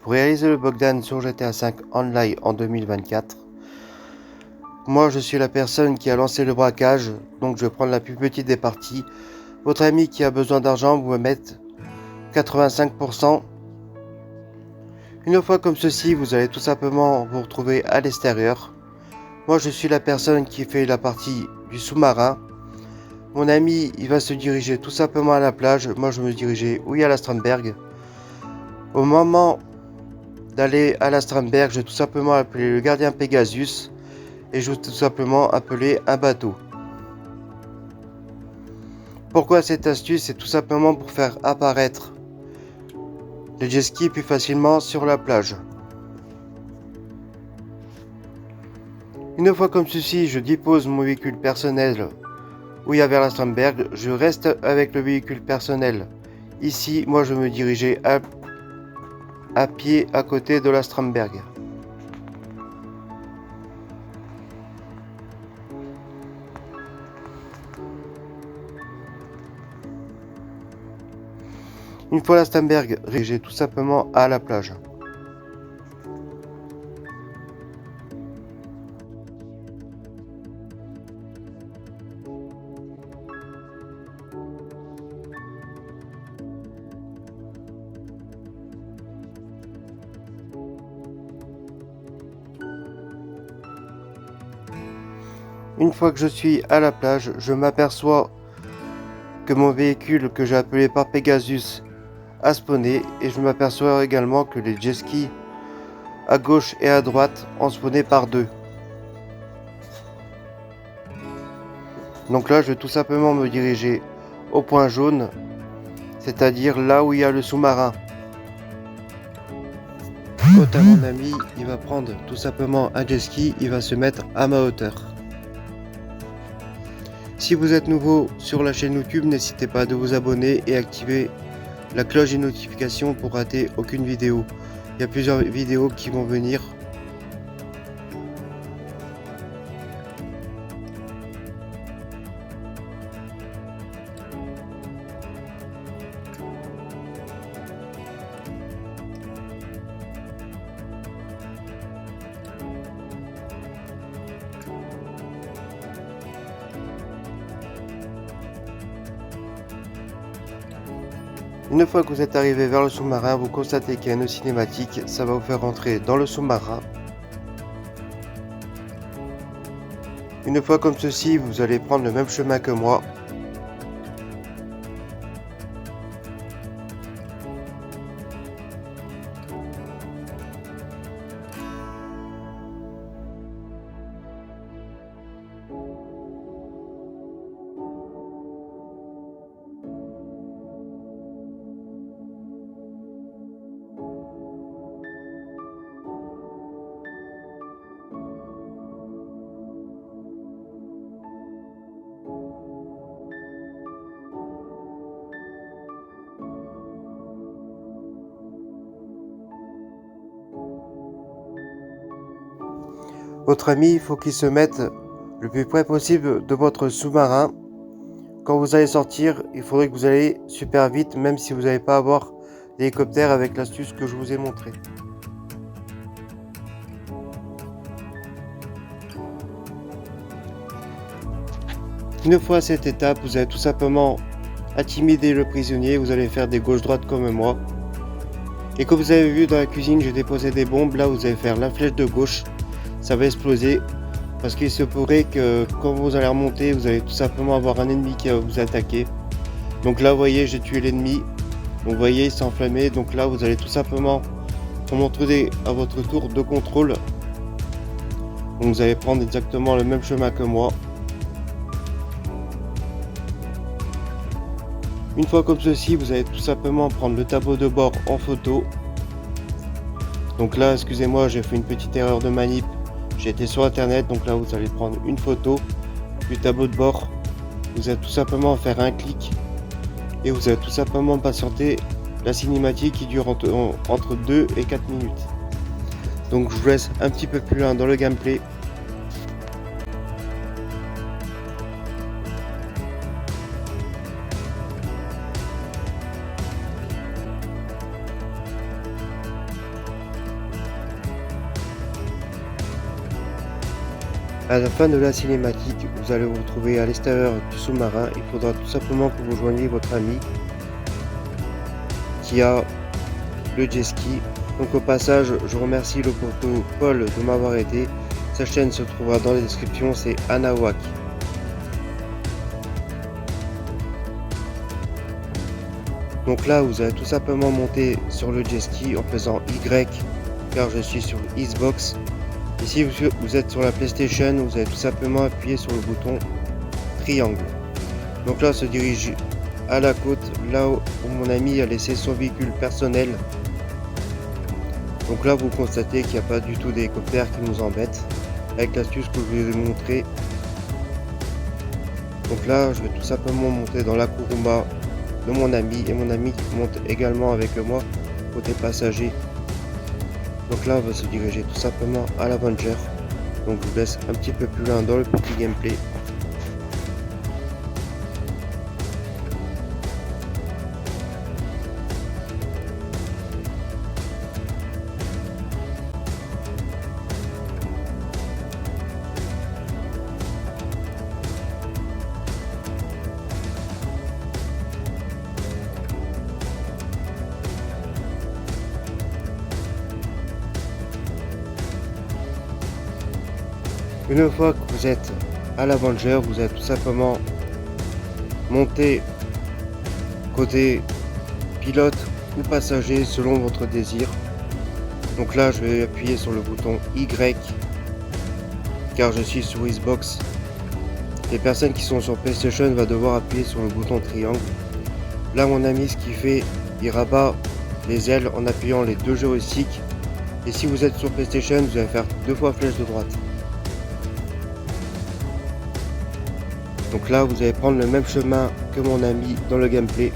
Pour réaliser le Bogdan sur GTA V Online en 2024, moi je suis la personne qui a lancé le braquage, donc je vais prendre la plus petite des parties. Votre ami qui a besoin d'argent, vous me mettez 85%. Une fois comme ceci, vous allez tout simplement vous retrouver à l'extérieur. Moi je suis la personne qui fait la partie du sous-marin. Mon ami il va se diriger tout simplement à la plage, moi je me dirigeais où il y a la Strandberg. Au moment d'aller à la Strandberg, je vais tout simplement appeler le gardien Pegasus et je vais tout simplement appeler un bateau. Pourquoi cette astuce? C'est tout simplement pour faire apparaître le jet ski plus facilement sur la plage. Une fois comme ceci, je dépose mon véhicule personnel où il y avait la Strandberg. Je reste avec le véhicule personnel. Ici, moi je me dirigeais à pied à côté de la Strandberg. Une fois la Strandberg, j'ai tout simplement à la plage. Une fois que je suis à la plage, je m'aperçois que mon véhicule que j'ai appelé par Pegasus a spawné et je m'aperçois également que les jet skis à gauche et à droite ont spawné par deux. Donc là, je vais tout simplement me diriger au point jaune, c'est-à-dire là où il y a le sous-marin. Quant à mon ami, il va prendre tout simplement un jet ski, il va se mettre à ma hauteur. Si vous êtes nouveau sur la chaîne YouTube, n'hésitez pas de vous abonner et activer la cloche des notifications pour rater aucune vidéo. Il y a plusieurs vidéos qui vont venir. Une fois que vous êtes arrivé vers le sous-marin, vous constatez qu'il y a une cinématique, ça va vous faire rentrer dans le sous-marin. Une fois comme ceci, vous allez prendre le même chemin que moi. Votre ami, il faut qu'il se mette le plus près possible de votre sous-marin. Quand vous allez sortir, il faudrait que vous allez super vite, même si vous n'allez pas avoir l'hélicoptère avec l'astuce que je vous ai montrée. Une fois à cette étape, vous allez tout simplement intimider le prisonnier, vous allez faire des gauches-droites comme moi. Et comme vous avez vu dans la cuisine, j'ai déposé des bombes, là vous allez faire la flèche de gauche, ça va exploser. Parce qu'il se pourrait que quand vous allez remonter, vous allez tout simplement avoir un ennemi qui va vous attaquer. Donc là, vous voyez, j'ai tué l'ennemi. Donc vous voyez, il s'est enflammé. Donc là, vous allez tout simplement remonter à votre tour de contrôle. Donc vous allez prendre exactement le même chemin que moi. Une fois comme ceci, vous allez tout simplement prendre le tableau de bord en photo. Donc là, excusez-moi, j'ai fait une petite erreur de manip. J'ai été sur internet, donc là vous allez prendre une photo du tableau de bord. Vous allez tout simplement faire un clic et vous allez tout simplement patienter la cinématique qui dure entre 2 et 4 minutes. Donc je vous laisse un petit peu plus loin dans le gameplay. À la fin de la cinématique, vous allez vous retrouver à l'extérieur du sous-marin. Il faudra tout simplement que vous joigniez votre ami qui a le jet ski. Donc au passage, je remercie le poteau Paul de m'avoir aidé. Sa chaîne se trouvera dans la description, c'est Anawak. Donc là, vous allez tout simplement monter sur le jet ski en faisant Y, car je suis sur Xbox. Et si vous êtes sur la PlayStation, vous allez tout simplement appuyer sur le bouton triangle. Donc là, on se dirige à la côte, là où mon ami a laissé son véhicule personnel. Donc là, vous constatez qu'il n'y a pas du tout d'hélicoptère qui nous embête, avec l'astuce que je vous ai montré. Donc là, je vais tout simplement monter dans la Kuruma de mon ami, et mon ami monte également avec moi côté passager. Donc là, on va se diriger tout simplement à l'Avenger. Donc je vous laisse un petit peu plus loin dans le petit gameplay. Une fois que vous êtes à l'Avenger, vous allez tout simplement monter côté pilote ou passager selon votre désir. Donc là, je vais appuyer sur le bouton Y car je suis sur Xbox. Les personnes qui sont sur PlayStation vont devoir appuyer sur le bouton triangle. Là, mon ami, ce qu'il fait, il rabat les ailes en appuyant les deux joysticks. Et si vous êtes sur PlayStation, vous allez faire 2 fois flèche de droite. Donc là, vous allez prendre le même chemin que mon ami dans le gameplay.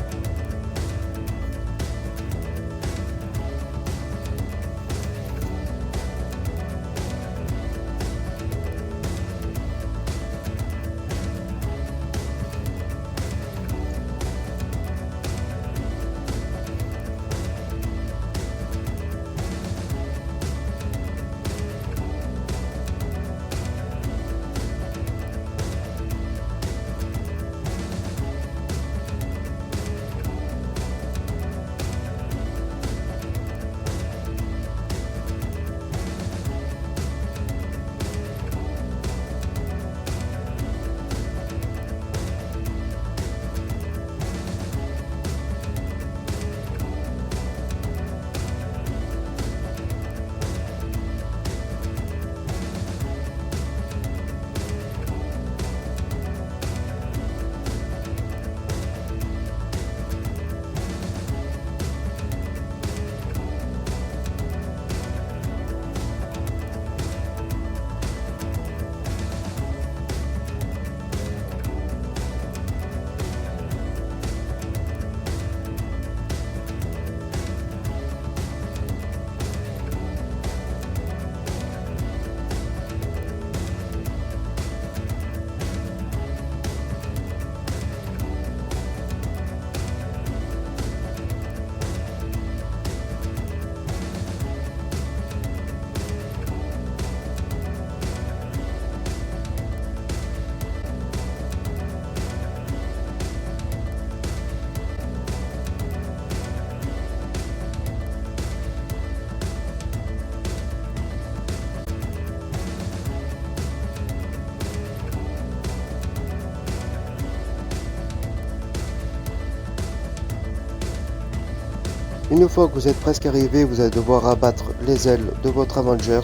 Une fois que vous êtes presque arrivé, vous allez devoir abattre les ailes de votre Avenger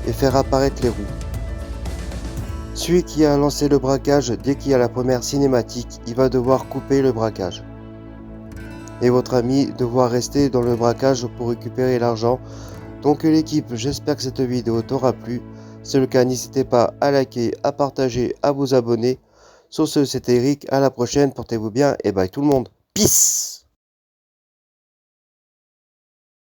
et faire apparaître les roues. Celui qui a lancé le braquage, dès qu'il y a la première cinématique, il va devoir couper le braquage. Et votre ami devoir rester dans le braquage pour récupérer l'argent. Donc l'équipe, j'espère que cette vidéo t'aura plu. Si c'est le cas, n'hésitez pas à liker, à partager, à vous abonner. Sur ce, c'était Eric, à la prochaine, portez-vous bien et bye tout le monde. Peace!